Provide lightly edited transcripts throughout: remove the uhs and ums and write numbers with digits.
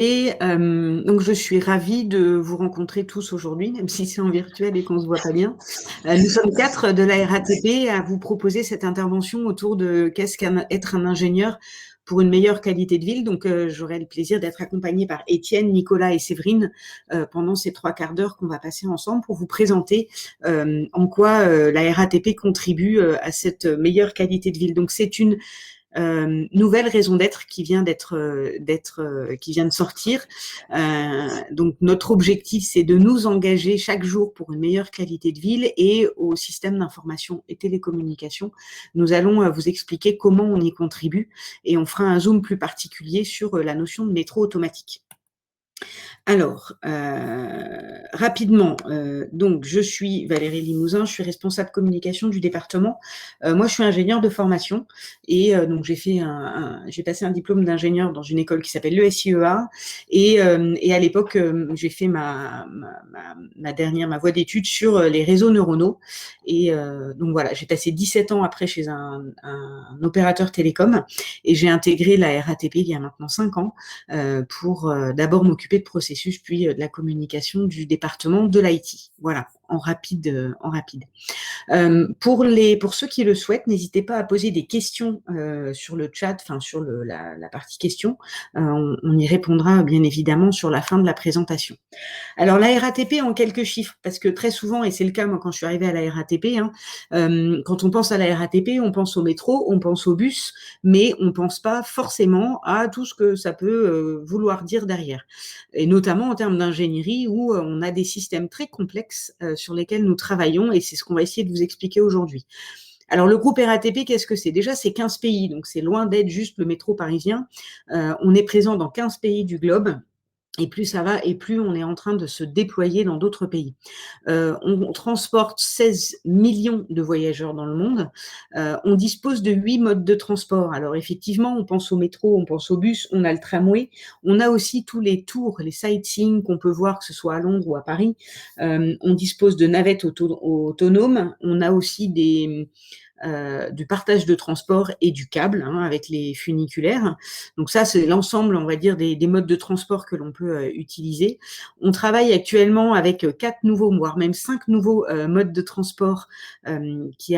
Donc, je suis ravie de vous rencontrer tous aujourd'hui, même si c'est en virtuel et qu'on ne se voit pas bien. Nous sommes 4 de la RATP à vous proposer cette intervention autour de qu'est-ce qu'être un ingénieur pour une meilleure qualité de vie. Donc, j'aurai le plaisir d'être accompagnée par Étienne, Nicolas et Séverine pendant ces 3 quarts d'heure qu'on va passer ensemble pour vous présenter en quoi la RATP contribue à cette meilleure qualité de vie. Donc, c'est une nouvelle raison d'être qui vient qui vient de sortir. Donc notre objectif, c'est de nous engager chaque jour pour une meilleure qualité de vie et au système d'information et télécommunication. Nous allons vous expliquer comment on y contribue et on fera un zoom plus particulier sur la notion de métro automatique. Alors, rapidement, donc je suis Valérie Limousin, je suis responsable communication du département. Moi, je suis ingénieure de formation et donc j'ai passé un diplôme d'ingénieur dans une école qui s'appelle l'ESIEA et à l'époque, j'ai fait ma voie d'études sur les réseaux neuronaux et donc voilà, j'ai passé 17 ans après chez un opérateur télécom et j'ai intégré la RATP il y a maintenant 5 ans pour d'abord m'occuper de processus, puis de la communication du département de l'IT. Voilà, en rapide. Pour ceux qui le souhaitent, n'hésitez pas à poser des questions sur le chat, enfin sur la partie questions. On y répondra bien évidemment sur la fin de la présentation. Alors la RATP en quelques chiffres, parce que très souvent, et c'est le cas moi quand je suis arrivée à la RATP, quand on pense à la RATP, on pense au métro, on pense au bus, mais on ne pense pas forcément à tout ce que ça peut vouloir dire derrière. Et notamment en termes d'ingénierie où on a des systèmes très complexes sur lesquels nous travaillons et c'est ce qu'on va essayer de vous expliquer aujourd'hui. Alors, le groupe RATP, qu'est-ce que c'est? Déjà, c'est 15 pays, donc c'est loin d'être juste le métro parisien. On est présent dans 15 pays du globe. Et plus ça va, et plus on est en train de se déployer dans d'autres pays. On transporte 16 millions de voyageurs dans le monde. On dispose de 8 modes de transport. Alors effectivement, on pense au métro, on pense au bus, on a le tramway. On a aussi tous les tours, les sightseeing qu'on peut voir, que ce soit à Londres ou à Paris. On dispose de navettes autonomes. On a aussi du partage de transport et du câble avec les funiculaires. Donc ça, c'est l'ensemble, on va dire, des modes de transport que l'on peut utiliser. On travaille actuellement avec 4 nouveaux, voire même 5 nouveaux modes de transport qui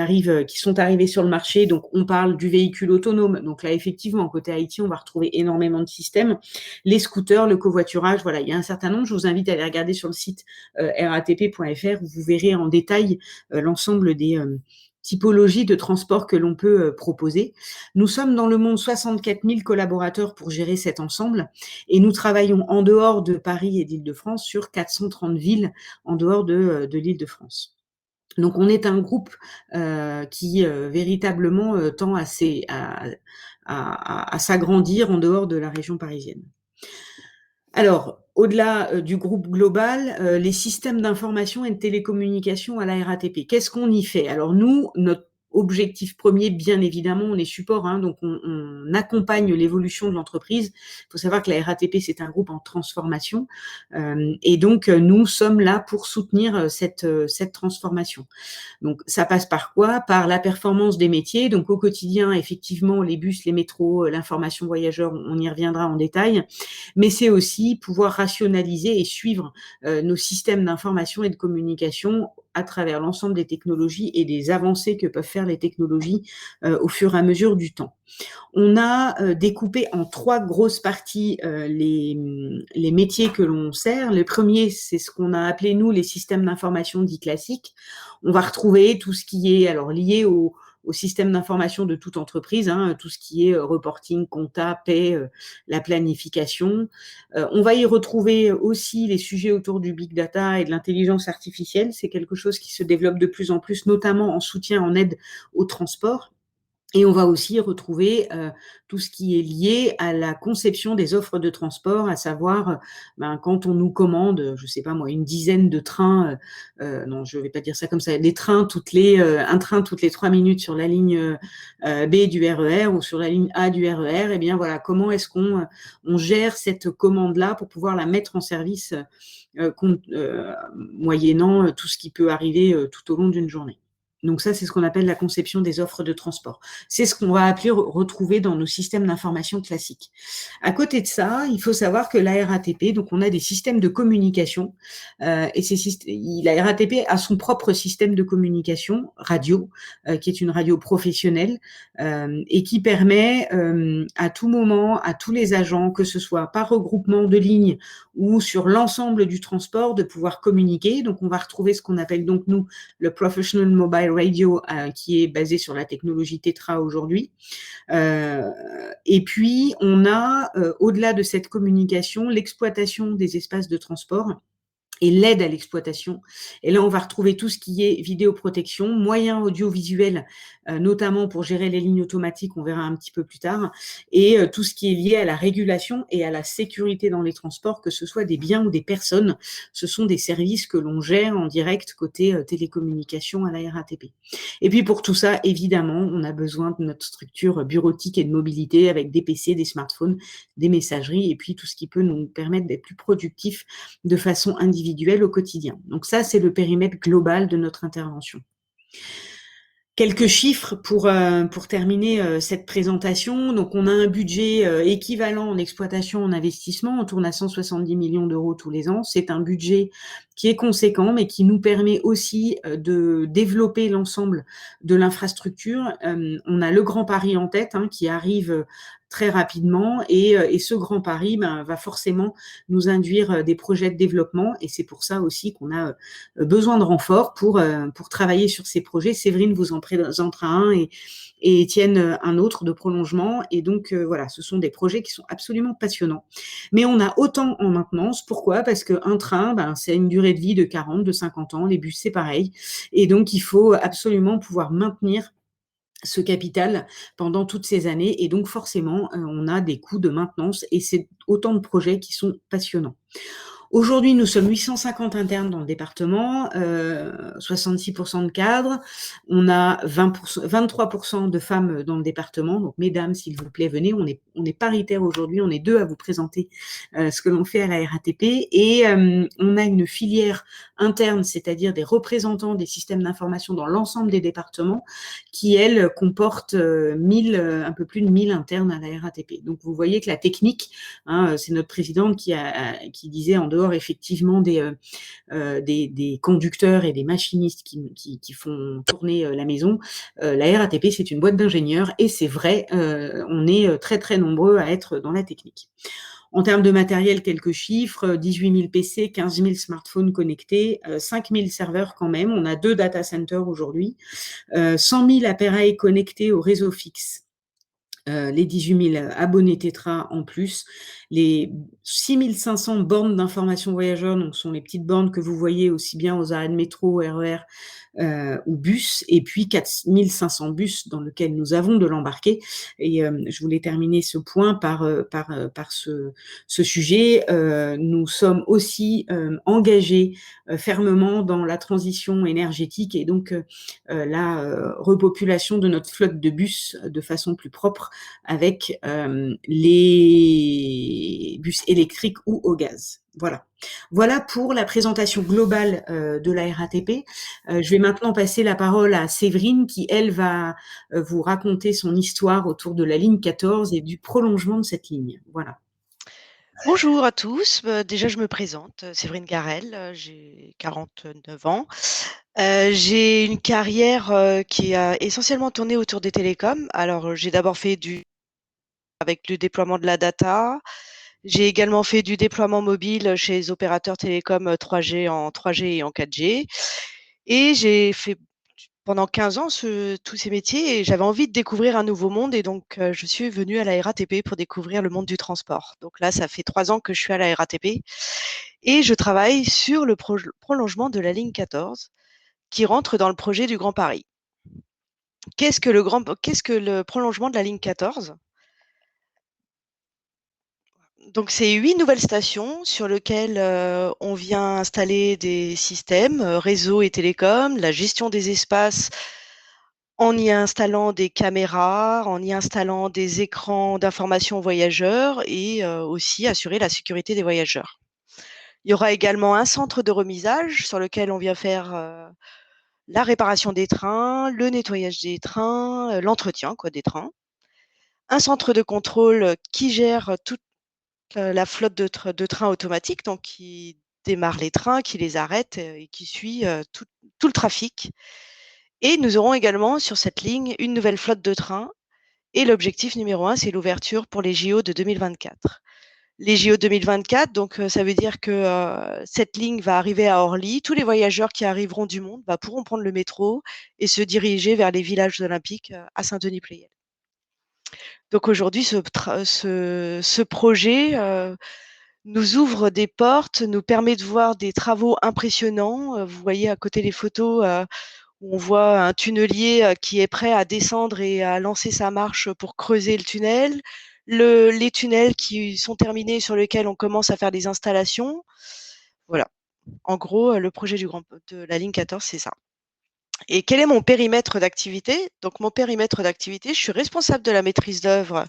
sont arrivés sur le marché. Donc on parle du véhicule autonome. Donc là, effectivement, côté IT, on va retrouver énormément de systèmes. Les scooters, le covoiturage, voilà, il y a un certain nombre. Je vous invite à aller regarder sur le site ratp.fr où vous verrez en détail l'ensemble des typologie de transport que l'on peut proposer. Nous sommes dans le monde 64 000 collaborateurs pour gérer cet ensemble et nous travaillons en dehors de Paris et d'Île-de-France sur 430 villes en dehors de l'Île-de-France. Donc on est un groupe qui véritablement tend à s'agrandir en dehors de la région parisienne. Alors, au-delà du groupe global, les systèmes d'information et de télécommunication à la RATP, qu'est-ce qu'on y fait? Alors nous, notre objectif premier, bien évidemment, on est support, donc on accompagne l'évolution de l'entreprise. Il faut savoir que la RATP, c'est un groupe en transformation et donc nous sommes là pour soutenir cette transformation. Donc, ça passe par quoi? Par la performance des métiers. Donc, au quotidien, effectivement, les bus, les métros, l'information voyageur, on y reviendra en détail. Mais c'est aussi pouvoir rationaliser et suivre nos systèmes d'information et de communication à travers l'ensemble des technologies et des avancées que peuvent faire les technologies au fur et à mesure du temps. On a découpé en 3 grosses parties les métiers que l'on sert. Le premier, c'est ce qu'on a appelé, nous, les systèmes d'information dits classiques. On va retrouver tout ce qui est alors lié au système d'information de toute entreprise, tout ce qui est reporting, compta, paie, la planification. On va y retrouver aussi les sujets autour du big data et de l'intelligence artificielle. C'est quelque chose qui se développe de plus en plus, notamment en soutien, en aide au transport. Et on va aussi retrouver tout ce qui est lié à la conception des offres de transport, à savoir quand on nous commande, je sais pas moi, une dizaine de trains, non, je vais pas dire ça comme ça, des trains un train toutes les 3 minutes sur la ligne B du RER ou sur la ligne A du RER, et bien voilà, comment est-ce qu'on gère cette commande-là pour pouvoir la mettre en service moyennant tout ce qui peut arriver tout au long d'une journée. Donc ça, c'est ce qu'on appelle la conception des offres de transport. C'est ce qu'on va appeler retrouver dans nos systèmes d'information classiques. À côté de ça, il faut savoir que la RATP, donc on a des systèmes de communication, la RATP a son propre système de communication radio, qui est une radio professionnelle et qui permet à tout moment, à tous les agents, que ce soit par regroupement de lignes ou sur l'ensemble du transport, de pouvoir communiquer. Donc on va retrouver ce qu'on appelle donc nous le Professional Mobile Radio, qui est basé sur la technologie Tetra aujourd'hui. Et puis, on a, au-delà de cette communication, l'exploitation des espaces de transport et l'aide à l'exploitation. Et là, on va retrouver tout ce qui est vidéoprotection, moyens audiovisuels, notamment pour gérer les lignes automatiques, on verra un petit peu plus tard, et tout ce qui est lié à la régulation et à la sécurité dans les transports, que ce soit des biens ou des personnes. Ce sont des services que l'on gère en direct côté télécommunications à la RATP. Et puis pour tout ça, évidemment, on a besoin de notre structure bureautique et de mobilité avec des PC, des smartphones, des messageries, et puis tout ce qui peut nous permettre d'être plus productifs de façon individuelle au quotidien. Donc ça, c'est le périmètre global de notre intervention. Quelques chiffres pour terminer cette présentation. Donc, on a un budget équivalent en exploitation, en investissement. On tourne à 170 millions d'euros tous les ans. C'est un budget qui est conséquent, mais qui nous permet aussi de développer l'ensemble de l'infrastructure. On a le Grand Paris en tête, qui arrive très rapidement, et ce Grand Paris va forcément nous induire des projets de développement, et c'est pour ça aussi qu'on a besoin de renforts pour travailler sur ces projets. Séverine vous en présentera un et Étienne un autre de prolongement, et donc voilà, ce sont des projets qui sont absolument passionnants. Mais on a autant en maintenance. Pourquoi? Parce qu'un train, c'est une durée de vie de 40, de 50 ans, les bus c'est pareil, et donc il faut absolument pouvoir maintenir ce capital pendant toutes ces années, et donc forcément on a des coûts de maintenance, et c'est autant de projets qui sont passionnants. Aujourd'hui, nous sommes 850 internes dans le département, 66% de cadres. On a 23% de femmes dans le département. Donc, mesdames, s'il vous plaît, venez. On est paritaire aujourd'hui. On est deux à vous présenter ce que l'on fait à la RATP. Et on a une filière interne, c'est-à-dire des représentants des systèmes d'information dans l'ensemble des départements, qui, elle, comporte un peu plus de 1000 internes à la RATP. Donc, vous voyez que la technique, c'est notre présidente qui disait en dehors effectivement des conducteurs et des machinistes qui font tourner la maison, la RATP c'est une boîte d'ingénieurs, et c'est vrai, on est très très nombreux à être dans la technique. En termes de matériel, quelques chiffres, 18 000 PC, 15 000 smartphones connectés, 5 000 serveurs quand même, on a 2 data centers aujourd'hui, 100 000 appareils connectés au réseau fixe, les 18 000 abonnés Tetra en plus, les 6 500 bornes d'information voyageurs, donc sont les petites bornes que vous voyez aussi bien aux arrêts de métro, RER ou bus, et puis 4 500 bus dans lesquels nous avons de l'embarqué. Et je voulais terminer ce point par ce sujet. Nous sommes aussi engagés fermement dans la transition énergétique, et donc la repopulation de notre flotte de bus de façon plus propre, avec les bus électriques ou au gaz. Voilà pour la présentation globale de la RATP. Je vais maintenant passer la parole à Séverine, qui, elle, va vous raconter son histoire autour de la ligne 14 et du prolongement de cette ligne. Voilà. Bonjour à tous. Déjà, je me présente, Séverine Garel, j'ai 49 ans. J'ai une carrière qui a essentiellement tourné autour des télécoms. Alors, j'ai d'abord fait avec le déploiement de la data. J'ai également fait du déploiement mobile chez les opérateurs télécoms 3G en 3G et en 4G. Et j'ai fait pendant 15 ans tous ces métiers, et j'avais envie de découvrir un nouveau monde, et donc je suis venue à la RATP pour découvrir le monde du transport. Donc là, ça fait 3 ans que je suis à la RATP et je travaille sur le prolongement de la ligne 14 qui rentre dans le projet du Grand Paris. Qu'est-ce que le prolongement de la ligne 14 ? Donc, c'est 8 nouvelles stations sur lesquelles on vient installer des systèmes, réseau et télécom, la gestion des espaces en y installant des caméras, en y installant des écrans d'information aux voyageurs, et aussi assurer la sécurité des voyageurs. Il y aura également un centre de remisage sur lequel on vient faire la réparation des trains, le nettoyage des trains, l'entretien des trains. Un centre de contrôle qui gère toute la flotte de trains automatiques, donc qui démarre les trains, qui les arrête et qui suit tout le trafic. Et nous aurons également sur cette ligne une nouvelle flotte de trains. Et l'objectif numéro un, c'est l'ouverture pour les JO de 2024. Les JO 2024, donc ça veut dire que cette ligne va arriver à Orly. Tous les voyageurs qui arriveront du monde pourront prendre le métro et se diriger vers les villages olympiques à Saint-Denis-Pleyel. Donc aujourd'hui, ce projet nous ouvre des portes, nous permet de voir des travaux impressionnants. Vous voyez à côté les photos où on voit un tunnelier qui est prêt à descendre et à lancer sa marche pour creuser le tunnel. Les tunnels qui sont terminés sur lesquels on commence à faire des installations. Voilà. En gros, le projet de la ligne 14, c'est ça. Et quel est mon périmètre d'activité? Donc, mon périmètre d'activité, je suis responsable de la maîtrise d'œuvre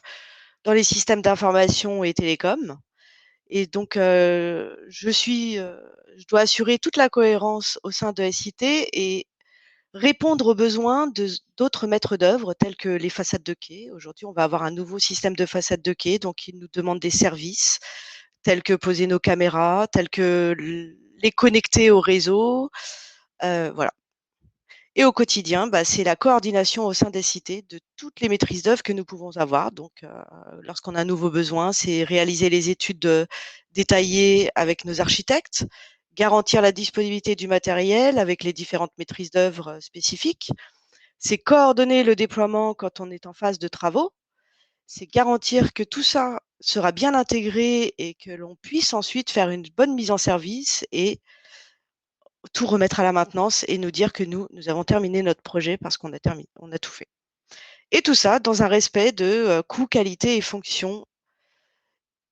dans les systèmes d'information et télécom. Et donc, je dois assurer toute la cohérence au sein de SIT et répondre aux besoins d'autres maîtres d'œuvre tels que les façades de quai. Aujourd'hui, on va avoir un nouveau système de façade de quai, donc ils nous demandent des services tels que poser nos caméras, tels que les connecter au réseau. Voilà. Et au quotidien, c'est la coordination au sein des cités de toutes les maîtrises d'œuvre que nous pouvons avoir. Donc, lorsqu'on a un nouveau besoin, c'est réaliser les études détaillées avec nos architectes, garantir la disponibilité du matériel avec les différentes maîtrises d'œuvre spécifiques. C'est coordonner le déploiement quand on est en phase de travaux. C'est garantir que tout ça sera bien intégré et que l'on puisse ensuite faire une bonne mise en service et tout remettre à la maintenance et nous dire que nous avons terminé notre projet parce qu'on a terminé, on a tout fait. Et tout ça dans un respect de coût, qualité et fonction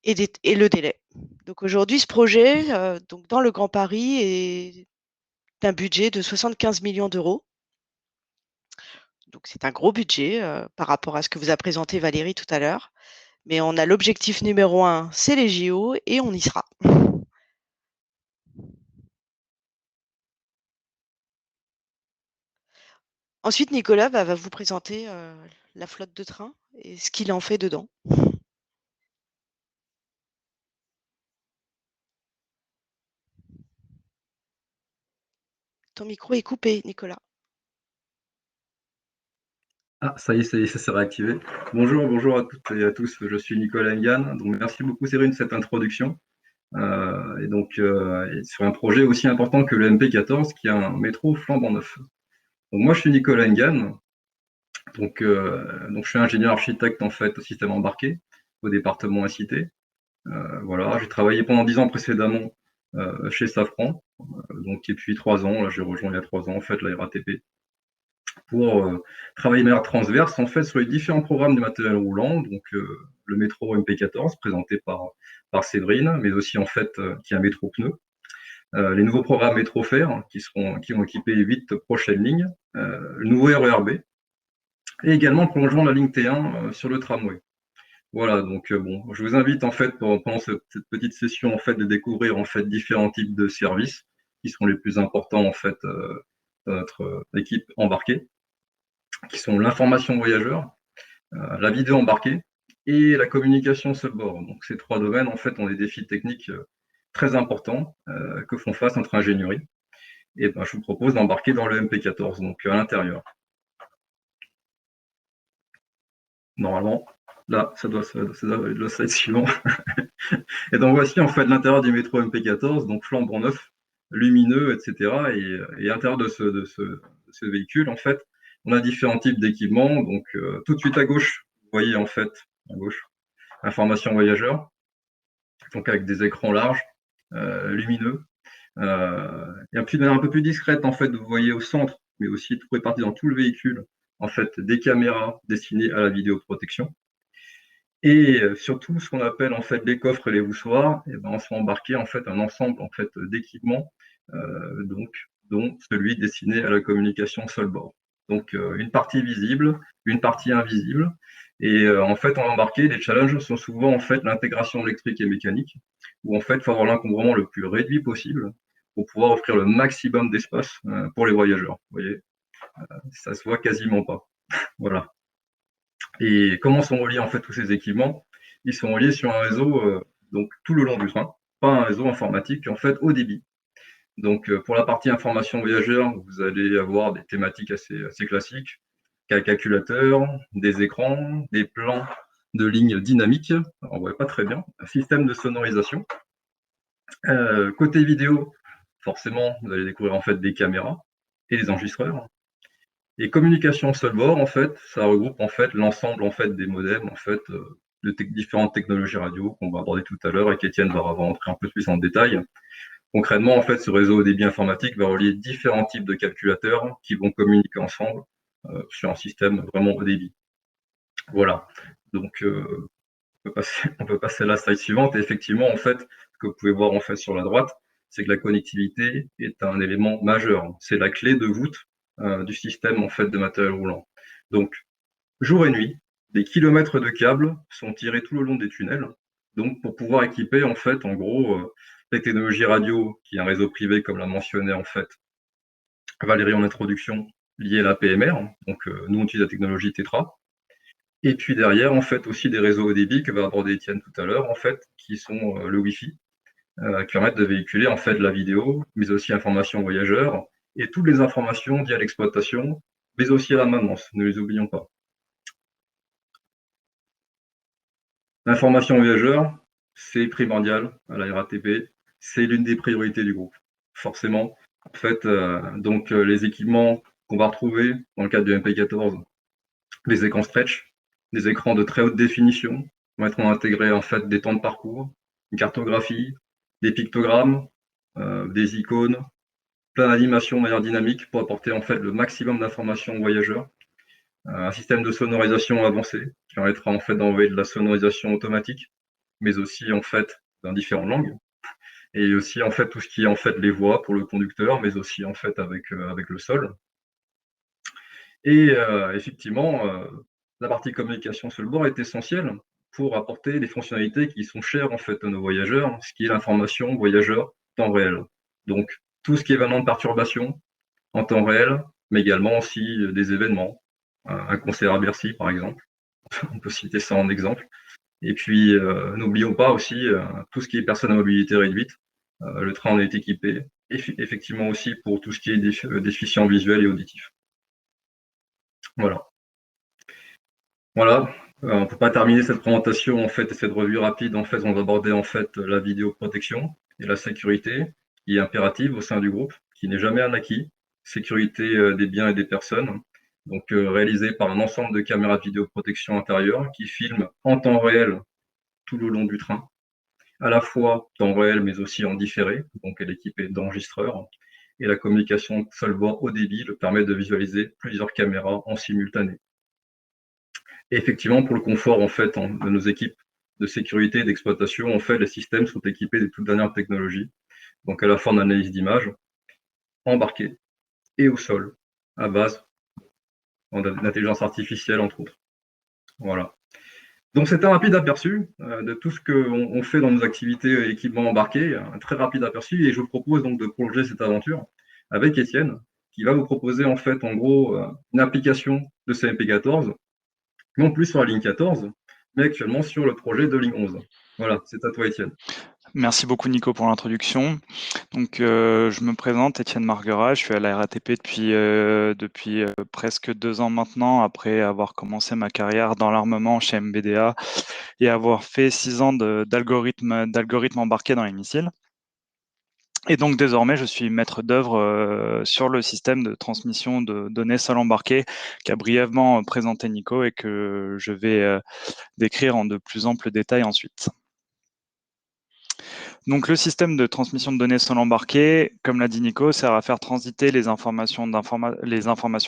et le délai. Donc aujourd'hui, ce projet, donc dans le Grand Paris, est d'un budget de 75 millions d'euros. Donc c'est un gros budget par rapport à ce que vous a présenté Valérie tout à l'heure. Mais on a l'objectif numéro un, c'est les JO et on y sera. Ensuite, Nicolas va vous présenter la flotte de train et ce qu'il en fait dedans. Ton micro est coupé, Nicolas. Ah, ça y est, ça s'est réactivé. Bonjour à toutes et à tous. Je suis Nicolas Engan. Donc, merci beaucoup, Séverine, de cette introduction. Et sur un projet aussi important que le MP14, qui est un métro flambant neuf. Donc, moi, je suis Nicolas Engan. Donc, je suis ingénieur architecte, en fait, au système embarqué, au département SIT. Voilà, j'ai travaillé pendant 10 ans précédemment chez Safran. Et puis 3 ans, là, j'ai rejoint il y a 3 ans, en fait, la RATP pour travailler de manière transverse en fait sur les différents programmes de matériel roulant, donc le métro MP14 présenté par Séverine, mais aussi en fait qui est un métro pneu. Les nouveaux programmes métro fer qui vont équiper les 8 prochaines lignes, le nouveau RER B et également le prolongement de la ligne T1 sur le tramway. Voilà, donc bon, je vous invite en fait pendant cette petite session en fait de découvrir en fait différents types de services qui sont les plus importants en fait de notre équipe embarquée, qui sont l'information voyageur, la vidéo embarquée et la communication seul bord. Donc ces 3 domaines en fait ont des défis techniques très importants que font face notre ingénierie. Et ben, je vous propose d'embarquer dans le MP14, donc à l'intérieur. Normalement, là, ça doit être le slide suivant. Et donc voici en fait l'intérieur du métro MP14, donc flambant neuf, lumineux, etc. Et à l'intérieur de ce véhicule, en fait, on a différents types d'équipements. Donc tout de suite à gauche, vous voyez en fait, à gauche, information voyageur, donc avec des écrans larges, lumineux. Et puis de manière un peu plus discrète, en fait, vous voyez au centre, mais aussi tout réparti dans tout le véhicule, en fait, des caméras destinées à la vidéoprotection. Et surtout, ce qu'on appelle en fait les coffres et les voussoirs, et ben, on se embarquer en fait un ensemble en fait d'équipements, dont celui destiné à la communication seul-bord. Donc une partie visible, une partie invisible. Et en fait, en embarqué, les challenges sont souvent en fait l'intégration électrique et mécanique, où en fait, il faut avoir l'encombrement le plus réduit possible pour pouvoir offrir le maximum d'espace pour les voyageurs. Vous voyez, ça se voit quasiment pas. Voilà. Et comment sont reliés en fait tous ces équipements? Ils sont reliés sur un réseau donc tout le long du train, pas un réseau informatique en fait haut débit. Donc pour la partie information voyageur, vous allez avoir des thématiques assez classiques, calculateur, des écrans, des plans de lignes dynamiques, on voit pas très bien, un système de sonorisation. Côté vidéo, forcément, vous allez découvrir en fait des caméras et des enregistreurs. Et communication seul bord, en fait, ça regroupe en fait l'ensemble en fait des modems en fait de différentes technologies radio qu'on va aborder tout à l'heure et qu'Étienne va rentrer un peu plus en détail. Concrètement, en fait, ce réseau haut débit informatique va relier différents types de calculateurs qui vont communiquer ensemble sur un système vraiment haut débit. Voilà. Donc, on peut passer à la slide suivante. Et effectivement, en fait, ce que vous pouvez voir en fait sur la droite, c'est que la connectivité est un élément majeur. C'est la clé de voûte du système en fait de matériel roulant. Donc, jour et nuit, des kilomètres de câbles sont tirés tout le long des tunnels. Donc, pour pouvoir équiper en fait, en gros, les technologies radio, qui est un réseau privé, comme l'a mentionné en fait Valérie en introduction, lié à la PMR. Donc, nous on utilise la technologie Tetra. Et puis derrière, en fait, aussi des réseaux haut débit que va aborder Étienne tout à l'heure, en fait, qui sont le Wi-Fi, qui permettent de véhiculer en fait la vidéo, mais aussi information voyageurs et toutes les informations liées à l'exploitation, mais aussi à la maintenance. Ne les oublions pas. L'information voyageur, c'est primordial à la RATP, c'est l'une des priorités du groupe. Forcément, en fait, les équipements qu'on va retrouver dans le cadre du MP14, les écrans stretch, des écrans de très haute définition, permettront d'intégrer en fait des temps de parcours, une cartographie, des pictogrammes, des icônes, plein d'animations de manière dynamique pour apporter en fait le maximum d'informations aux voyageurs. Un système de sonorisation avancé qui permettra en fait d'envoyer de la sonorisation automatique, mais aussi en fait dans différentes langues, et aussi en fait tout ce qui est en fait les voix pour le conducteur, mais aussi en fait avec le sol. Et effectivement, la partie communication sur le bord est essentielle pour apporter des fonctionnalités qui sont chères en fait à nos voyageurs, ce qui est l'information voyageur temps réel. Donc tout ce qui est événement de perturbation en temps réel, mais également aussi des événements, un concert à Bercy par exemple, on peut citer ça en exemple. Et puis n'oublions pas aussi tout ce qui est personnes à mobilité réduite, le train en est équipé, effectivement aussi pour tout ce qui est déficient visuel et auditif. Voilà. Voilà, on ne peut pas terminer cette présentation en fait et cette revue rapide. En fait, on va aborder en fait la vidéoprotection et la sécurité qui est impérative au sein du groupe, qui n'est jamais un acquis. Sécurité des biens et des personnes, donc réalisée par un ensemble de caméras de vidéoprotection intérieure qui filment en temps réel tout le long du train, à la fois temps réel mais aussi en différé, donc elle est équipée d'enregistreurs. Et la communication seul bord haut débit le permet de visualiser plusieurs caméras en simultané. Et effectivement, pour le confort en fait de nos équipes de sécurité et d'exploitation, en fait, les systèmes sont équipés des toutes dernières technologies, donc à la fois en analyse d'image, embarquée et au sol, à base d'intelligence artificielle entre autres. Voilà. Donc c'est un rapide aperçu de tout ce qu'on fait dans nos activités équipements embarqués, un très rapide aperçu, et je vous propose donc de prolonger cette aventure avec Étienne, qui va vous proposer en fait en gros une application de CMP14, non plus sur la ligne 14, mais actuellement sur le projet de ligne 11. Voilà, c'est à toi Étienne. Merci beaucoup Nico pour l'introduction. Donc je me présente, Étienne Marguerat, je suis à la RATP depuis presque 2 ans maintenant, après avoir commencé ma carrière dans l'armement chez MBDA et avoir fait 6 ans d'algorithme embarqué dans les missiles. Et donc désormais, je suis maître d'œuvre sur le système de transmission de données sol embarqué qu'a brièvement présenté Nico et que je vais décrire en de plus amples détails ensuite. Donc le système de transmission de données sol embarqué, comme l'a dit Nico, sert à faire transiter les informations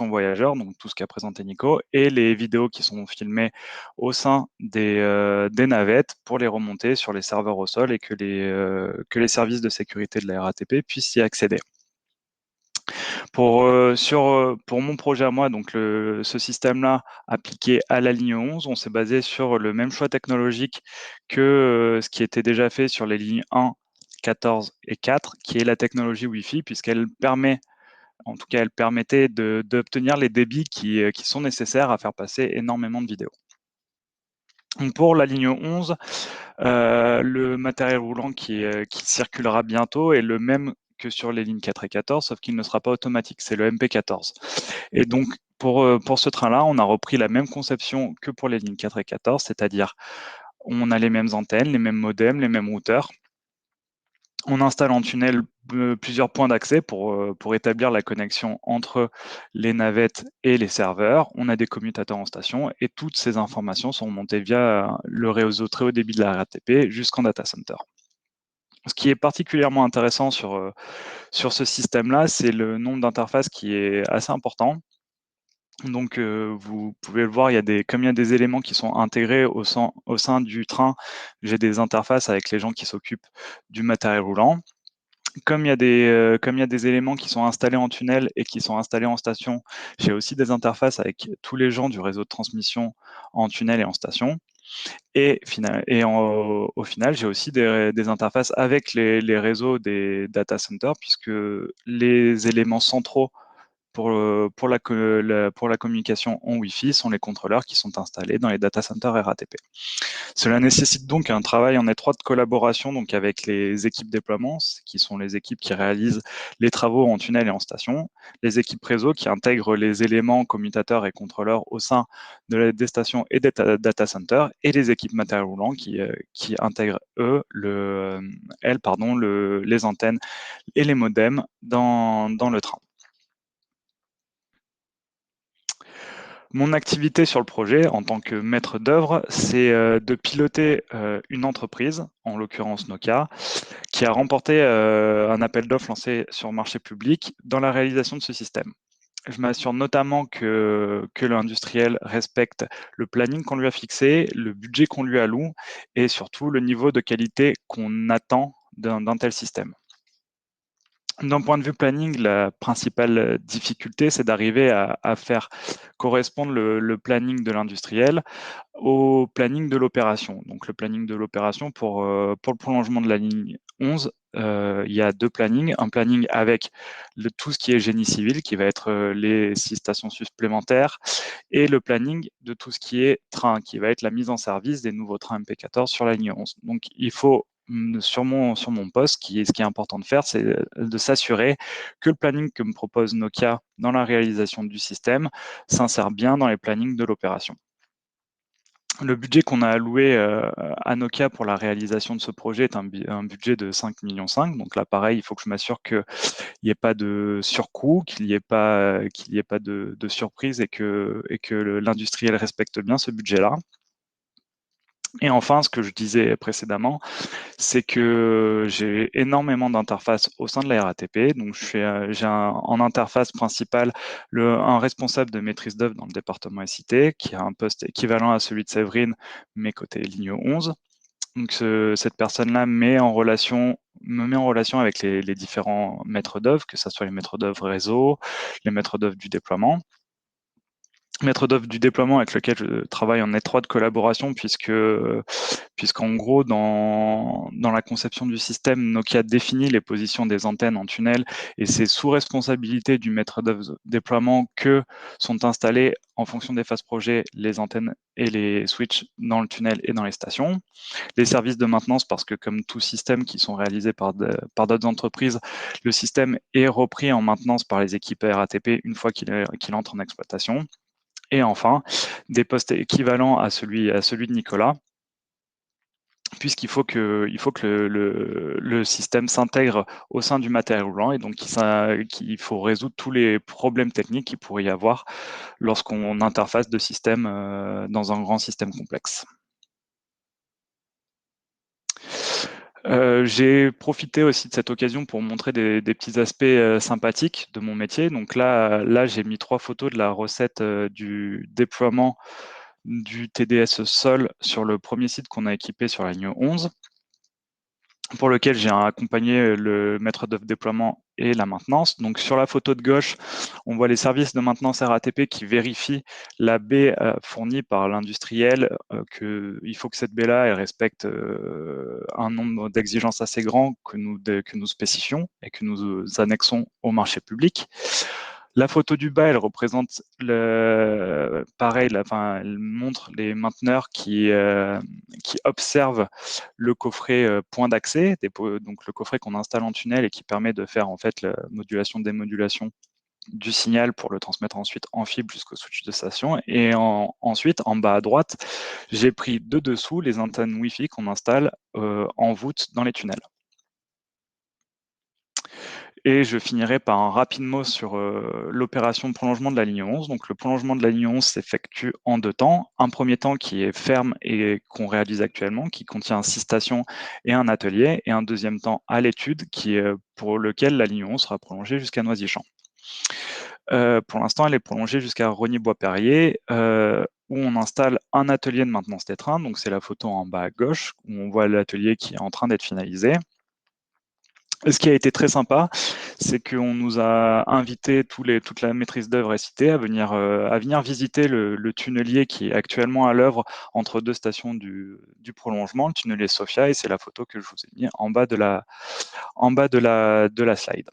voyageurs, donc tout ce qu'a présenté Nico, et les vidéos qui sont filmées au sein des navettes pour les remonter sur les serveurs au sol et que les services de sécurité de la RATP puissent y accéder. Pour mon projet à moi, donc ce système-là appliqué à la ligne 11, on s'est basé sur le même choix technologique que ce qui était déjà fait sur les lignes 1, 14 et 4, qui est la technologie Wi-Fi, puisqu'elle permet, en tout cas, elle permettait d'obtenir les débits qui sont nécessaires à faire passer énormément de vidéos. Donc pour la ligne 11, le matériel roulant qui circulera bientôt est le même que sur les lignes 4 et 14, sauf qu'il ne sera pas automatique, c'est le MP14. Et donc, pour ce train-là, on a repris la même conception que pour les lignes 4 et 14, c'est-à-dire on a les mêmes antennes, les mêmes modems, les mêmes routeurs. On installe en tunnel plusieurs points d'accès pour établir la connexion entre les navettes et les serveurs. On a des commutateurs en station et toutes ces informations sont montées via le réseau très haut débit de la RATP jusqu'en data center. Ce qui est particulièrement intéressant sur ce système-là, c'est le nombre d'interfaces qui est assez important. Donc, vous pouvez le voir, comme il y a des éléments qui sont intégrés au sein du train, j'ai des interfaces avec les gens qui s'occupent du matériel roulant. Comme il y a des éléments qui sont installés en tunnel et qui sont installés en station, j'ai aussi des interfaces avec tous les gens du réseau de transmission en tunnel et en station. Et au final, j'ai aussi des interfaces avec les réseaux des data centers, puisque les éléments centraux pour la communication en Wi-Fi sont les contrôleurs qui sont installés dans les data centers RATP. Cela nécessite donc un travail en étroite collaboration donc avec les équipes déploiement, qui sont les équipes qui réalisent les travaux en tunnel et en station, les équipes réseau qui intègrent les éléments commutateurs et contrôleurs au sein des stations et des data centers, et les équipes matériel roulant qui intègrent les antennes et les modems dans le train. Mon activité sur le projet en tant que maître d'œuvre, c'est de piloter une entreprise, en l'occurrence Nokia, qui a remporté un appel d'offres lancé sur le marché public dans la réalisation de ce système. Je m'assure notamment que l'industriel respecte le planning qu'on lui a fixé, le budget qu'on lui alloue et surtout le niveau de qualité qu'on attend d'un tel système. D'un point de vue planning, la principale difficulté, c'est d'arriver à faire correspondre le planning de l'industriel au planning de l'opération. Donc le planning de l'opération pour le prolongement de la ligne 11, il y a 2 plannings. Un planning avec tout ce qui est génie civil, qui va être les 6 stations supplémentaires, et le planning de tout ce qui est train, qui va être la mise en service des nouveaux trains MP14 sur la ligne 11. Donc il faut sur mon poste, ce qui est important de faire, c'est de s'assurer que le planning que me propose Nokia dans la réalisation du système s'insère bien dans les plannings de l'opération. Le budget qu'on a alloué à Nokia pour la réalisation de ce projet est un budget de 5,5 millions. Donc là, pareil, il faut que je m'assure qu'il n'y ait pas de surcoût, qu'il n'y ait pas de surprise et que l'industriel respecte bien ce budget-là. Et enfin, ce que je disais précédemment, c'est que j'ai énormément d'interfaces au sein de la RATP. Donc, j'ai en interface principale un responsable de maîtrise d'œuvre dans le département SIT, qui a un poste équivalent à celui de Séverine, mais côté ligne 11. Donc, cette personne-là me met en relation avec les différents maîtres d'œuvre, que ce soit les maîtres d'œuvre réseau, les maîtres d'œuvre du déploiement. Maître d'œuvre du déploiement avec lequel je travaille en étroite collaboration, puisqu'en gros, dans la conception du système, Nokia définit les positions des antennes en tunnel et c'est sous responsabilité du maître d'œuvre déploiement que sont installées, en fonction des phases projet, les antennes et les switches dans le tunnel et dans les stations. Les services de maintenance, parce que comme tout système qui sont réalisés par d'autres entreprises, le système est repris en maintenance par les équipes RATP une fois qu'il entre en exploitation. Et enfin, des postes équivalents à celui de Nicolas, puisqu'il faut que le système s'intègre au sein du matériel roulant et donc qu'il faut résoudre tous les problèmes techniques qu'il pourrait y avoir lorsqu'on interface de systèmes dans un grand système complexe. J'ai profité aussi de cette occasion pour montrer des petits aspects sympathiques de mon métier. Donc là, j'ai mis 3 photos de la recette du déploiement du TDS Sol sur le premier site qu'on a équipé sur la ligne 11. pour lequel j'ai accompagné le maître d'œuvre déploiement et la maintenance. Donc sur la photo de gauche, on voit les services de maintenance RATP qui vérifient la baie fournie par l'industriel, qu'il faut que cette baie-là elle respecte un nombre d'exigences assez grand que nous spécifions et que nous annexons au marché public. La photo du bas, elle représente pareil, elle montre les mainteneurs qui observent le coffret point d'accès, donc le coffret qu'on installe en tunnel et qui permet de faire en fait la modulation, démodulation du signal pour le transmettre ensuite en fibre jusqu'au switch de station. Et ensuite, en bas à droite, j'ai pris de dessous les antennes Wi-Fi qu'on installe en voûte dans les tunnels. Et je finirai par un rapide mot sur l'opération de prolongement de la ligne 11. Donc le prolongement de la ligne 11 s'effectue en 2 temps. Un premier temps qui est ferme et qu'on réalise actuellement, qui contient 6 stations et un atelier, et un deuxième temps à l'étude pour lequel la ligne 11 sera prolongée jusqu'à Noisy-Champs. Pour l'instant, elle est prolongée jusqu'à Rogny-Bois-Perrier, où on installe un atelier de maintenance des trains. Donc c'est la photo en bas à gauche, où on voit l'atelier qui est en train d'être finalisé. Ce qui a été très sympa, c'est qu'on nous a invité toute la maîtrise d'œuvre SIT à venir visiter le tunnelier qui est actuellement à l'œuvre entre 2 stations du prolongement, le tunnelier Sofia, et c'est la photo que je vous ai mis en bas de la slide.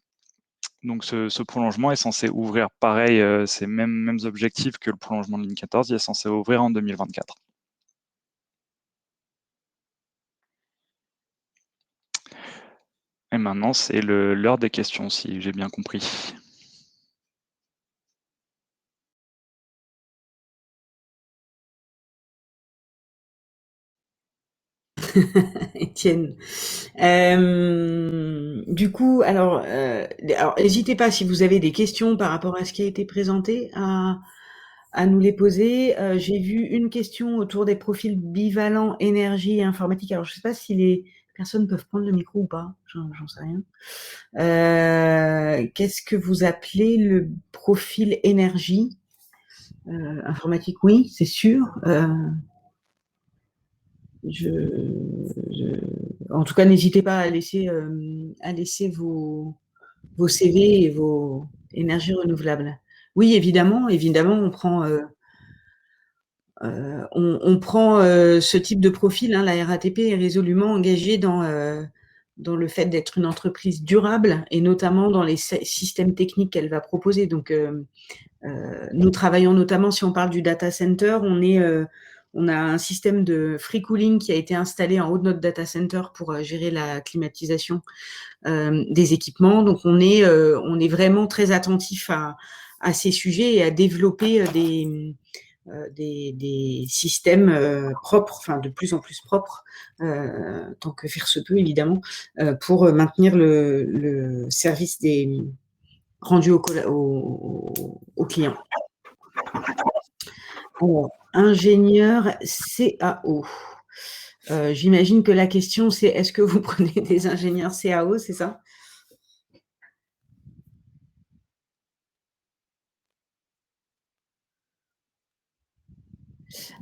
Donc ce prolongement est censé ouvrir pareil, ces mêmes objectifs que le prolongement de ligne 14, il est censé ouvrir en 2024. Et maintenant, c'est l'heure des questions, si j'ai bien compris. Étienne. Du coup, alors n'hésitez pas si vous avez des questions par rapport à ce qui a été présenté à nous les poser. J'ai vu une question autour des profils bivalents énergie et informatique. Alors je sais pas si les personnes peuvent prendre le micro ou pas, j'en sais rien. Qu'est-ce que vous appelez le profil énergie? Informatique, oui, c'est sûr. En tout cas, n'hésitez pas à laisser vos CV et vos énergies renouvelables. Oui, évidemment, on prend ce type de profil. Hein, la RATP est résolument engagée dans le fait d'être une entreprise durable et notamment dans les systèmes techniques qu'elle va proposer. Donc, nous travaillons notamment, si on parle du data center, on a un système de free cooling qui a été installé en haut de notre data center pour gérer la climatisation des équipements. Donc, on est vraiment très attentif à ces sujets et à développer des systèmes propres, enfin de plus en plus propres, tant que faire se peut évidemment, pour maintenir le service rendu aux clients. Alors, ingénieur CAO. J'imagine que la question c'est est-ce que vous prenez des ingénieurs CAO, c'est ça?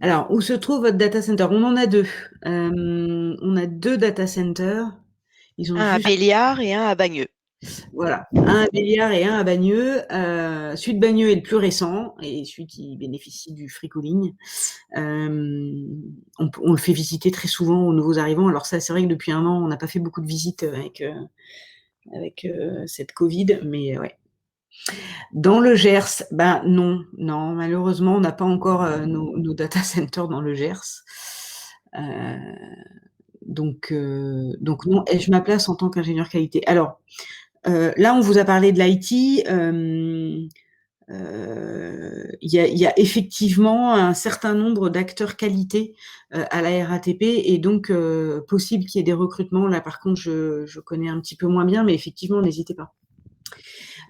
Alors, où se trouve votre data center? On en a 2. On a 2 data centers. Un à Béliard et un à Bagneux. Voilà, un à Béliard et un à Bagneux. Celui de Bagneux est le plus récent et celui qui bénéficie du free cooling. On le fait visiter très souvent aux nouveaux arrivants. Alors ça, c'est vrai que depuis un an, on n'a pas fait beaucoup de visites avec cette Covid, mais ouais. Dans le Gers, ben non, malheureusement, on n'a pas encore nos data centers dans le Gers. Donc non, et je m'aplace en tant qu'ingénieur qualité. Alors, là, on vous a parlé de l'IT. Il y a effectivement un certain nombre d'acteurs qualité à la RATP et donc possible qu'il y ait des recrutements. Là, par contre, je connais un petit peu moins bien, mais effectivement, n'hésitez pas.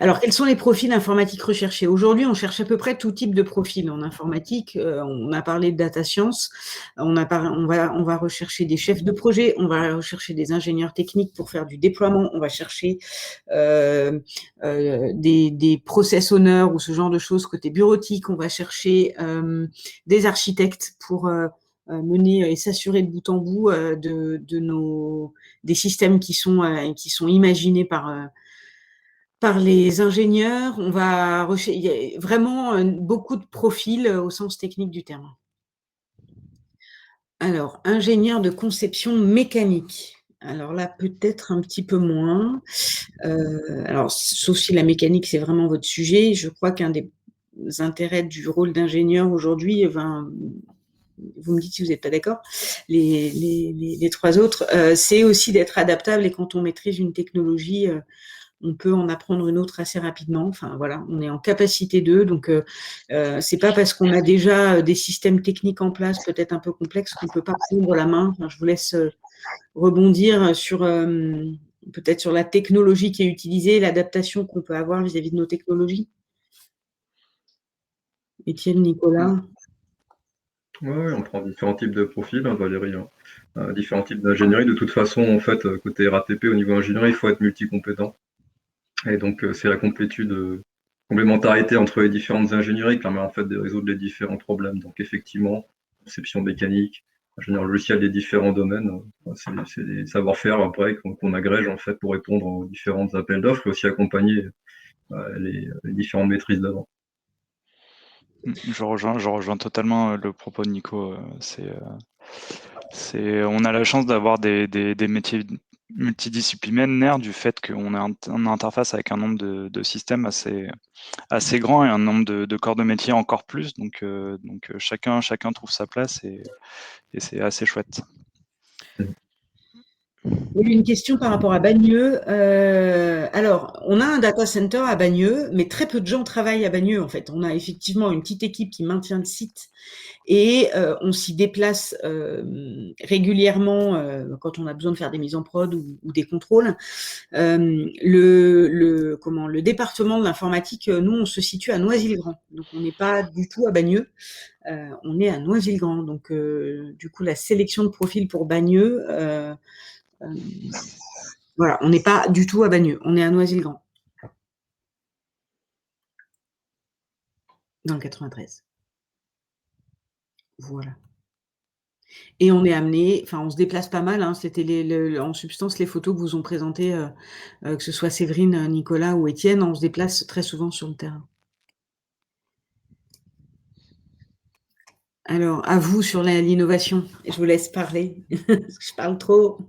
Alors, quels sont les profils informatiques recherchés? Aujourd'hui, on cherche à peu près tout type de profil en informatique. On a parlé de data science. On va rechercher des chefs de projet. On va rechercher des ingénieurs techniques pour faire du déploiement. On va chercher des process owners ou ce genre de choses côté bureautique. On va chercher des architectes pour mener et s'assurer de bout en bout des systèmes qui sont imaginés par les ingénieurs. Il y a vraiment beaucoup de profils au sens technique du terme. Alors, ingénieur de conception mécanique. Alors là, peut-être un petit peu moins. Alors, sauf si la mécanique, c'est vraiment votre sujet. Je crois qu'un des intérêts du rôle d'ingénieur aujourd'hui, vous me dites si vous n'êtes pas d'accord, les trois autres, c'est aussi d'être adaptable, et quand on maîtrise une technologie, on peut en apprendre une autre assez rapidement. Enfin voilà, on est en capacité d'eux. Donc c'est pas parce qu'on a déjà des systèmes techniques en place, peut-être un peu complexes, qu'on peut pas prendre la main. Enfin, je vous laisse rebondir sur peut-être sur la technologie qui est utilisée, l'adaptation qu'on peut avoir vis-à-vis de nos technologies. Étienne, Nicolas. Oui, on prend différents types de profils, hein, Valérie, hein. Différents types d'ingénierie. De toute façon, en fait, côté RATP, au niveau ingénierie, il faut être multicompétent. Et donc, c'est la complémentarité entre les différentes ingénieries qui permet en fait de résoudre les différents problèmes. Donc, effectivement, conception mécanique, ingénieur logiciel des différents domaines, c'est des savoir-faire après qu'on agrège en fait pour répondre aux différents appels d'offres et aussi accompagner les différentes maîtrises d'avant. Je rejoins totalement le propos de Nico. On a la chance d'avoir des métiers multidisciplinaires du fait qu'on est en interface avec un nombre de systèmes assez grand et un nombre de corps de métier encore plus. Donc chacun trouve sa place et c'est assez chouette. Il y a une question par rapport à Bagneux. Alors, on a un data center à Bagneux, mais très peu de gens travaillent à Bagneux, en fait. On a effectivement une petite équipe qui maintient le site et on s'y déplace régulièrement quand on a besoin de faire des mises en prod ou des contrôles. Le département de l'informatique, nous, on se situe à Noisy-le-Grand. Donc, on n'est pas du tout à Bagneux. On est à Noisy-le-Grand. Donc, du coup, la sélection de profils pour Bagneux... voilà, on n'est pas du tout à Bagneux, on est à Noisy-le-Grand, dans le 93. Voilà. Et on est amené, enfin, on se déplace pas mal, hein, c'était en substance les photos que vous ont présentées, que ce soit Séverine, Nicolas ou Étienne, on se déplace très souvent sur le terrain. Alors, à vous sur l'innovation, je vous laisse parler, parce que je parle trop.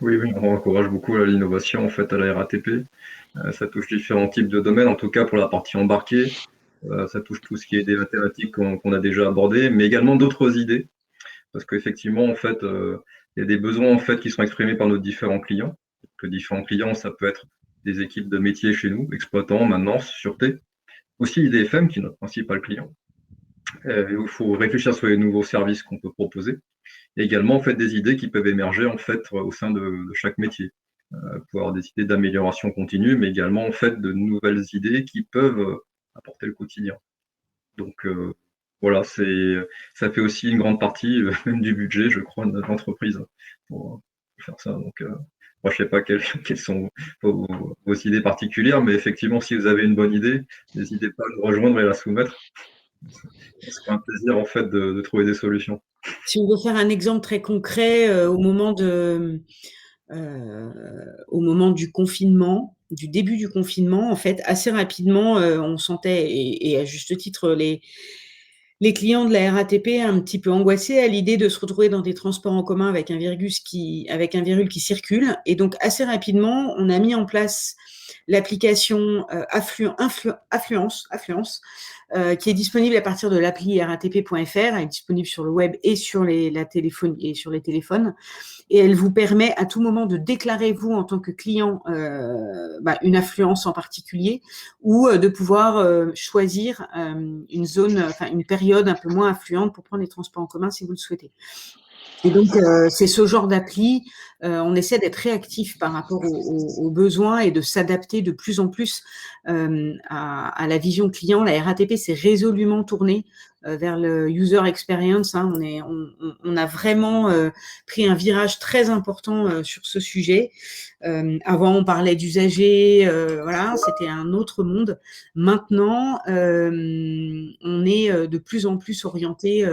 Oui, on encourage beaucoup l'innovation en fait à la RATP. Ça touche différents types de domaines, en tout cas pour la partie embarquée. Ça touche tout ce qui est des mathématiques qu'on a déjà abordées, mais également d'autres idées. Parce qu'effectivement, en fait, il y a des besoins en fait qui sont exprimés par nos différents clients. Que différents clients, ça peut être des équipes de métiers chez nous, exploitants, maintenance, sûreté. Aussi IDFM, qui est notre principal client. Il faut réfléchir sur les nouveaux services qu'on peut proposer. Et également, en fait, des idées qui peuvent émerger en fait au sein de chaque métier. Pour avoir des idées d'amélioration continue, mais également en fait de nouvelles idées qui peuvent apporter le quotidien. Donc voilà, ça fait aussi une grande partie même du budget, je crois, de notre entreprise pour faire ça. Donc moi, je sais pas quelles sont vos idées particulières, mais effectivement, si vous avez une bonne idée, n'hésitez pas à nous rejoindre et à la soumettre. Ce sera un plaisir en fait de trouver des solutions. Si on veut faire un exemple très concret, au moment du confinement, du début du confinement, en fait, assez rapidement, on sentait, et à juste titre, les clients de la RATP un petit peu angoissés à l'idée de se retrouver dans des transports en commun avec un virus qui circule. Et donc, assez rapidement, on a mis en place l'application Affluence, qui est disponible à partir de l'appli ratp.fr. Elle est disponible sur le web et sur les téléphones. Et elle vous permet à tout moment de déclarer, vous, en tant que client, une affluence en particulier, ou de pouvoir choisir une zone, une période un peu moins affluente pour prendre les transports en commun si vous le souhaitez. Et donc, c'est ce genre d'appli, on essaie d'être réactif par rapport aux besoins et de s'adapter de plus en plus à la vision client. La RATP s'est résolument tournée vers le user experience. Hein. On a vraiment pris un virage très important sur ce sujet. Avant, on parlait d'usagers, voilà, c'était un autre monde. Maintenant, on est de plus en plus orienté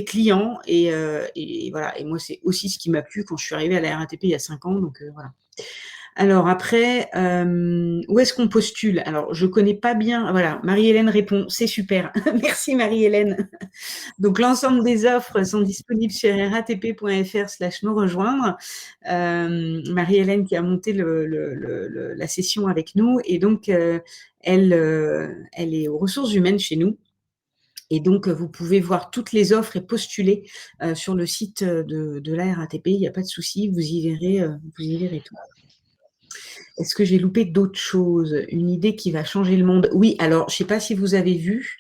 client et voilà. Et moi, c'est aussi ce qui m'a plu quand je suis arrivée à la RATP il y a 5 ans. Donc voilà. Alors après, où est-ce qu'on postule? Alors, je connais pas bien. Voilà, Marie-Hélène répond, c'est super. Merci Marie-Hélène. Donc, l'ensemble des offres sont disponibles sur ratp.fr/nous rejoindre. Marie-Hélène qui a monté la session avec nous et donc elle est aux ressources humaines chez nous. Et donc, vous pouvez voir toutes les offres et postuler sur le site de la RATP. Il n'y a pas de souci, vous y verrez tout. Est-ce que j'ai loupé d'autres choses? Une idée qui va changer le monde? Oui, alors, je ne sais pas si vous avez vu,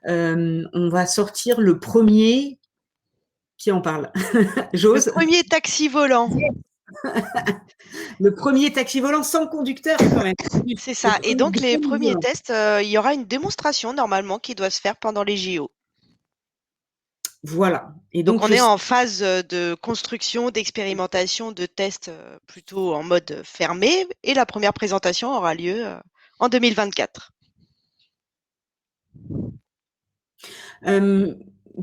on va sortir le premier... Qui en parle? J'ose. Le premier taxi volant. Le premier taxi volant sans conducteur, quand même. C'est ça. Et donc, les premiers tests, il y aura une démonstration, normalement, qui doit se faire pendant les JO. Voilà. Et donc on est en phase de construction, d'expérimentation, de tests plutôt en mode fermé. Et la première présentation aura lieu en 2024.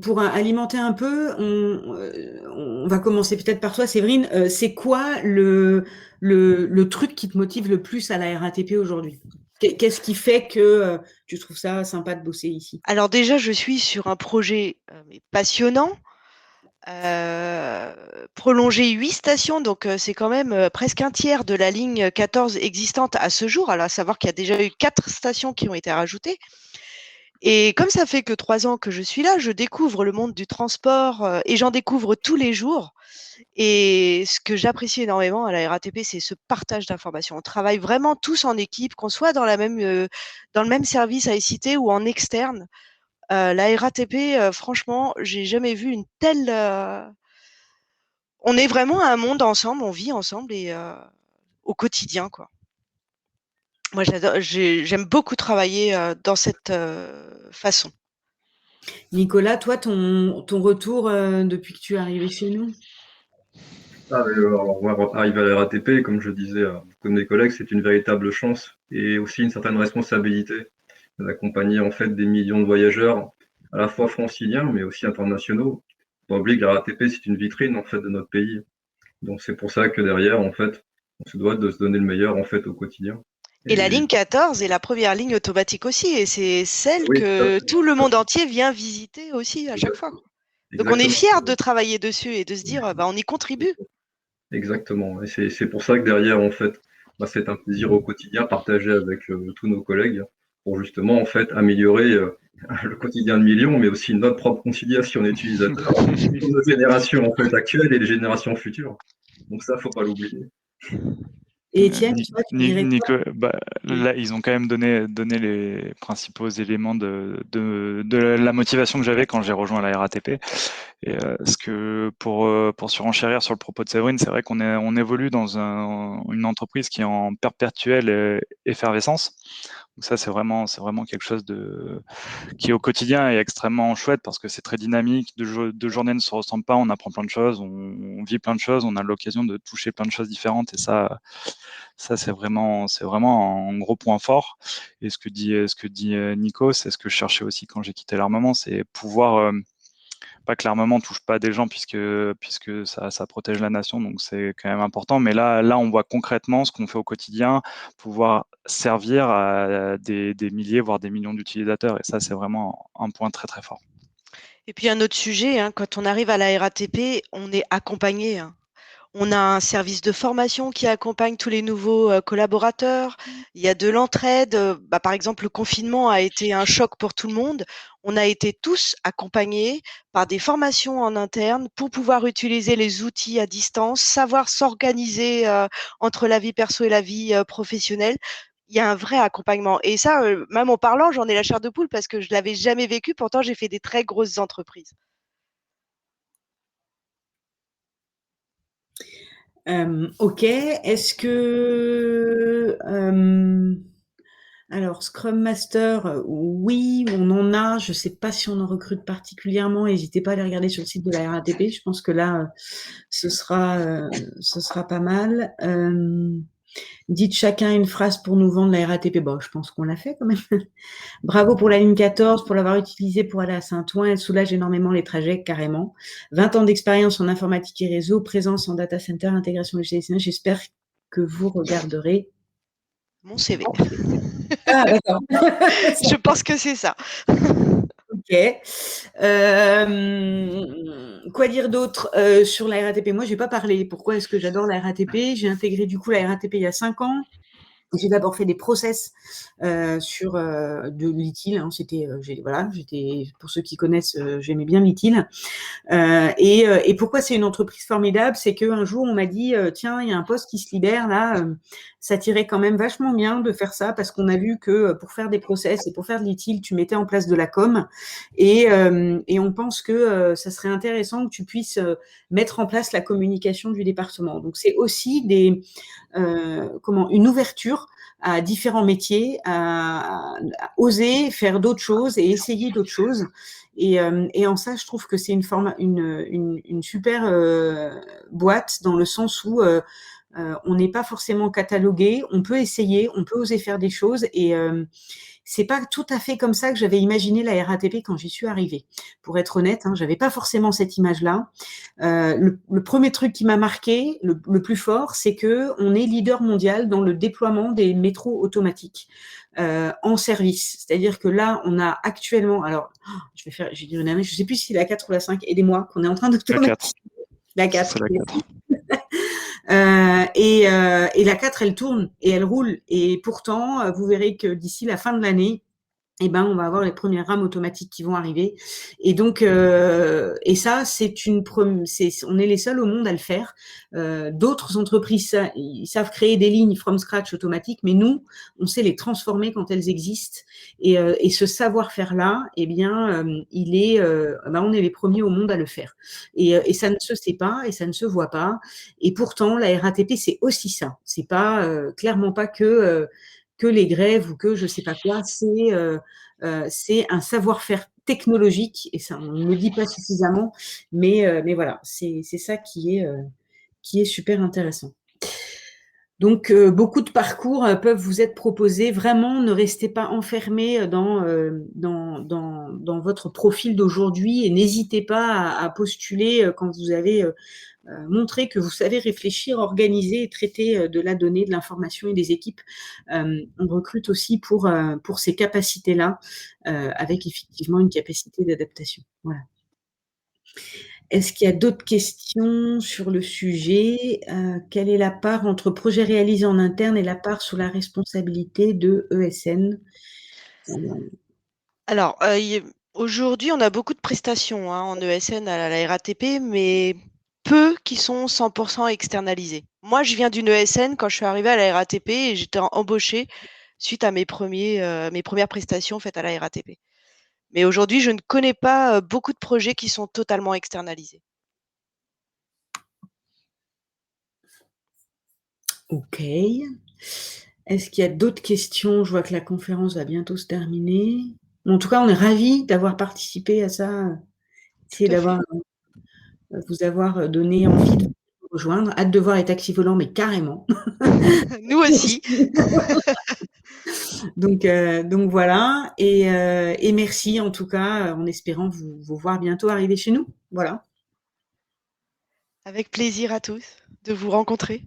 Pour alimenter un peu, on va commencer peut-être par toi, Séverine. C'est quoi le truc qui te motive le plus à la RATP aujourd'hui? Qu'est-ce qui fait que tu trouves ça sympa de bosser ici? Alors déjà, je suis sur un projet passionnant. Prolonger 8 stations, donc c'est quand même presque un tiers de la ligne 14 existante à ce jour, à savoir qu'il y a déjà eu 4 stations qui ont été rajoutées. Et comme ça fait que 3 ans que je suis là, je découvre le monde du transport et j'en découvre tous les jours. Et ce que j'apprécie énormément à la RATP, c'est ce partage d'informations. On travaille vraiment tous en équipe, qu'on soit dans le même service à ICT ou en externe. La RATP, franchement, j'ai jamais vu une telle... On est vraiment un monde ensemble, on vit ensemble et au quotidien, quoi. Moi, j'aime beaucoup travailler dans cette façon. Nicolas, toi, ton retour depuis que tu es arrivé chez nous? Alors, moi, arriver à la RATP, comme je disais à beaucoup de mes collègues, c'est une véritable chance et aussi une certaine responsabilité d'accompagner en fait des millions de voyageurs, à la fois franciliens mais aussi internationaux. Pas oublier que la RATP, c'est une vitrine en fait de notre pays. Donc c'est pour ça que derrière, en fait, on se doit de se donner le meilleur en fait au quotidien. Et la ligne 14 est la première ligne automatique aussi, et c'est celle Oui, que tout le monde entier vient visiter aussi à chaque fois. Donc on est fiers de travailler dessus et de se dire, on y contribue. Exactement. Et c'est pour ça que derrière, en fait, c'est un plaisir au quotidien partagé avec tous nos collègues pour justement en fait améliorer le quotidien de millions, mais aussi notre propre conciliation d'utilisateurs, nos générations en fait actuelles et les générations futures. Donc ça, faut pas l'oublier. Et Étienne, Nico, là, ils ont quand même donné les principaux éléments de la motivation que j'avais quand j'ai rejoint la RATP. Et ce que pour surenchérir sur le propos de Séverine, c'est vrai qu'on évolue dans une entreprise qui est en perpétuelle effervescence. Donc ça, c'est vraiment quelque chose qui au quotidien est extrêmement chouette parce que c'est très dynamique. Deux journées ne se ressemblent pas. On apprend plein de choses, on vit plein de choses, on a l'occasion de toucher plein de choses différentes. Et ça c'est vraiment un gros point fort. Et ce que dit Nico, c'est ce que je cherchais aussi quand j'ai quitté l'armement, c'est pouvoir pas que l'armement touche pas des gens puisque ça protège la nation, donc c'est quand même important. Mais là, on voit concrètement ce qu'on fait au quotidien, pouvoir servir à des milliers, voire des millions d'utilisateurs. Et ça, c'est vraiment un point très, très fort. Et puis un autre sujet, quand on arrive à la RATP, on est accompagné. On a un service de formation qui accompagne tous les nouveaux collaborateurs. Il y a de l'entraide. Par exemple, le confinement a été un choc pour tout le monde. On a été tous accompagnés par des formations en interne pour pouvoir utiliser les outils à distance, savoir s'organiser entre la vie perso et la vie professionnelle. Il y a un vrai accompagnement. Et ça, même en parlant, j'en ai la chair de poule parce que je l'avais jamais vécu. Pourtant, j'ai fait des très grosses entreprises. Ok. Est-ce que alors Scrum Master, oui, on en a. Je sais pas si on en recrute particulièrement. N'hésitez pas à aller regarder sur le site de la RATP. Je pense que là, ce sera pas mal. Dites chacun une phrase pour nous vendre la RATP. Bon, je pense qu'on l'a fait quand même. Bravo pour la ligne 14, pour l'avoir utilisée pour aller à Saint-Ouen. Elle soulage énormément les trajets, carrément. 20 ans d'expérience en informatique et réseau, présence en data center, intégration logicielle. J'espère que vous regarderez. Mon CV. Ah, d'accord. Je pense que c'est ça. Ok. Quoi dire d'autre sur la RATP? Moi, je n'ai pas parlé. Pourquoi est-ce que j'adore la RATP? J'ai intégré du coup la RATP il y a 5 ans. J'ai d'abord fait des process sur de l'ITIL. Hein, voilà, pour ceux qui connaissent, j'aimais bien l'ITIL. Et pourquoi c'est une entreprise formidable, c'est qu'un jour on m'a dit tiens, il y a un poste qui se libère là, ça tirait quand même vachement bien de faire ça parce qu'on a vu que pour faire des process et pour faire de l'ITIL, tu mettais en place de la com et on pense que ça serait intéressant que tu puisses mettre en place la communication du département. Donc c'est aussi une ouverture à différents métiers, à oser faire d'autres choses et essayer d'autres choses. Et en ça, je trouve que c'est une super boîte dans le sens où on n'est pas forcément catalogué, on peut essayer, on peut oser faire des choses et c'est pas tout à fait comme ça que j'avais imaginé la RATP quand j'y suis arrivée. Pour être honnête, hein, j'avais pas forcément cette image-là. Le premier truc qui m'a marqué, le plus fort, c'est que on est leader mondial dans le déploiement des métros automatiques en service. C'est-à-dire que là, on a actuellement, alors, je vais dire une année, je sais plus si c'est la 4 ou la 5, aidez-moi, qu'on est en train d'automatiser. La 4. C'est la 4. Et la 4, elle tourne et elle roule. Et pourtant, vous verrez que d'ici la fin de l'année, eh ben, on va avoir les premières rames automatiques qui vont arriver. Et donc, et ça, on est les seuls au monde à le faire. D'autres entreprises, ils savent créer des lignes from scratch automatiques, mais nous, on sait les transformer quand elles existent. Et ce savoir-faire-là, eh bien, on est les premiers au monde à le faire. Et ça ne se sait pas et ça ne se voit pas. Et pourtant, la RATP, c'est aussi ça. C'est pas clairement pas que les grèves ou que je sais pas quoi, c'est un savoir-faire technologique et ça on ne le dit pas suffisamment, mais voilà, c'est ça qui est super intéressant. Donc beaucoup de parcours peuvent vous être proposés. Vraiment, ne restez pas enfermés dans votre profil d'aujourd'hui et n'hésitez pas à postuler quand vous avez montrer que vous savez réfléchir, organiser et traiter de la donnée, de l'information et des équipes. On recrute aussi pour ces capacités-là, avec effectivement une capacité d'adaptation. Voilà. Est-ce qu'il y a d'autres questions sur le sujet? Quelle est la part entre projet réalisé en interne et la part sous la responsabilité de ESN? Alors, aujourd'hui, on a beaucoup de prestations en ESN à la RATP, mais peu qui sont 100% externalisées. Moi, je viens d'une ESN quand je suis arrivée à la RATP et j'étais embauchée suite à mes premières prestations faites à la RATP. Mais aujourd'hui, je ne connais pas beaucoup de projets qui sont totalement externalisés. Ok. Est-ce qu'il y a d'autres questions? Je vois que la conférence va bientôt se terminer. En tout cas, on est ravis d'avoir participé à ça, essayer vous avoir donné envie de vous rejoindre. Hâte de voir les taxis volants, mais carrément. Nous aussi. Donc voilà. Et merci en tout cas, en espérant vous voir bientôt arriver chez nous. Voilà. Avec plaisir à tous de vous rencontrer.